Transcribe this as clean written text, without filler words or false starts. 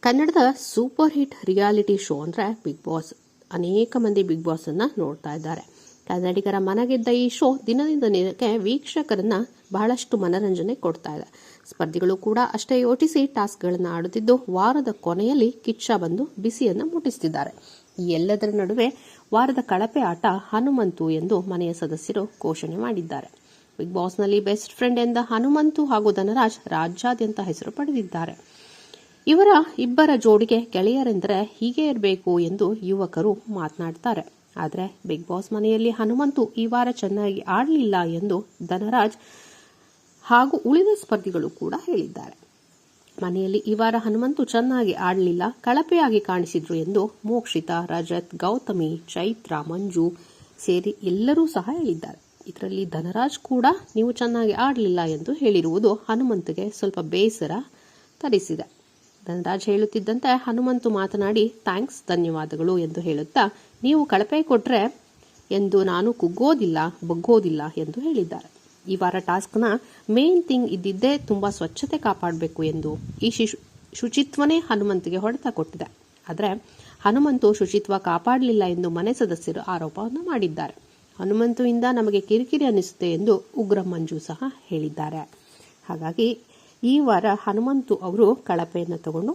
ಕನ್ನಡದ super hit reality show ಅಂದರೆ big boss. ಅನೇಕ ಮಂದಿ ಬಿಗ್ ಬಾಸ್ ಅನ್ನ ನೋಡ್ತಾ ಇದ್ದಾರೆ. ಕನ್ನಡಿಗರ ಮನಗೆದ್ದ ಈ ಶೋ ದಿನದಿಂದ ದಿನಕ್ಕೆ ವೀಕ್ಷಕರನ್ನ ಬಹಳಷ್ಟು ಮನರಂಜನೆ ಕೊಡ್ತಾ ಇದೆ. ಸ್ಪರ್ಧಿಗಳು ಕೂಡ ಅಷ್ಟೇ ಯೋಚಿಸಿ ಟಾಸ್ಕ್ಗಳನ್ನು ಆಡುತ್ತಿದ್ದು, ವಾರದ ಕೊನೆಯಲ್ಲಿ ಕಿಚ್ಚ ಬಂದು ಬಿಸಿಯನ್ನು ಮುಟ್ಟಿಸುತ್ತಿದ್ದಾರೆ. ಈ ಎಲ್ಲದರ ನಡುವೆ ವಾರದ ಕಳಪೆ ಆಟ ಹನುಮಂತು ಎಂದು ಮನೆಯ ಸದಸ್ಯರು ಘೋಷಣೆ ಮಾಡಿದ್ದಾರೆ. ಬಿಗ್ ಬಾಸ್ನಲ್ಲಿ ಬೆಸ್ಟ್ ಫ್ರೆಂಡ್ ಎಂದ ಹನುಮಂತು ಹಾಗೂ ಧನರಾಜ್ ರಾಜ್ಯಾದ್ಯಂತ ಹೆಸರು ಪಡೆದಿದ್ದಾರೆ. ಇವರ ಇಬ್ಬರ ಜೋಡಿಗೆ ಗೆಳೆಯರೆಂದರೆ ಹೀಗೆ ಇರಬೇಕು ಎಂದು ಯುವಕರು ಮಾತನಾಡ್ತಾರೆ. ಆದರೆ ಬಿಗ್ ಬಾಸ್ ಮನೆಯಲ್ಲಿ ಹನುಮಂತು ಈ ವಾರ ಚೆನ್ನಾಗಿ ಆಡಲಿಲ್ಲ ಎಂದು ಧನರಾಜ್ ಹಾಗೂ ಉಳಿದ ಸ್ಪರ್ಧಿಗಳು ಕೂಡ ಹೇಳಿದ್ದಾರೆ. ಮನೆಯಲ್ಲಿ ಈ ವಾರ ಹನುಮಂತು ಚೆನ್ನಾಗಿ ಆಡಲಿಲ್ಲ, ಕಳಪೆಯಾಗಿ ಕಾಣಿಸಿದ್ರು ಎಂದು ಮೋಕ್ಷಿತಾ, ರಜತ್, ಗೌತಮಿ, ಚೈತ್ರ, ಮಂಜು ಸೇರಿ ಎಲ್ಲರೂ ಸಹ ಹೇಳಿದ್ದಾರೆ. ಇದರಲ್ಲಿ ಧನರಾಜ್ ಕೂಡ ನೀವು ಚೆನ್ನಾಗಿ ಆಡಲಿಲ್ಲ ಎಂದು ಹೇಳಿರುವುದು ಹನುಮಂತಗೆ ಸ್ವಲ್ಪ ಬೇಸರ ತರಿಸಿದೆ. ಧನರಾಜ್ ಹೇಳುತ್ತಿದ್ದಂತೆ ಹನುಮಂತು ಮಾತನಾಡಿ ಥ್ಯಾಂಕ್ಸ್, ಧನ್ಯವಾದಗಳು ಎಂದು ಹೇಳುತ್ತಾ, ನೀವು ಕಳಪೆ ಕೊಟ್ರೆ ಎಂದು ನಾನು ಕುಗ್ಗೋದಿಲ್ಲ, ಬಗ್ಗೋದಿಲ್ಲ ಎಂದು ಹೇಳಿದ್ದಾರೆ. ಈ ವಾರ ಟಾಸ್ಕ್ನ ಮೇನ್ ಥಿಂಗ್ ಇದ್ದಿದ್ದೇ ತುಂಬಾ ಸ್ವಚ್ಛತೆ ಕಾಪಾಡಬೇಕು ಎಂದು. ಈ ಶುಚಿತ್ವನೇ ಹನುಮಂತಿಗೆ ಹೊಡೆತ ಕೊಟ್ಟಿದೆ. ಆದರೆ ಹನುಮಂತು ಶುಚಿತ್ವ ಕಾಪಾಡಲಿಲ್ಲ ಎಂದು ಮನೆ ಸದಸ್ಯರು ಆರೋಪವನ್ನು ಮಾಡಿದ್ದಾರೆ. ಹನುಮಂತು ಇಂದ ನಮಗೆ ಕಿರಿಕಿರಿ ಅನ್ನಿಸುತ್ತೆ ಎಂದು ಉಗ್ರ ಮಂಜು ಸಹ ಹೇಳಿದ್ದಾರೆ. ಹಾಗಾಗಿ ಈ ವಾರ ಹನುಮಂತು ಅವರು ಕಳಪೆಯನ್ನು ತಗೊಂಡು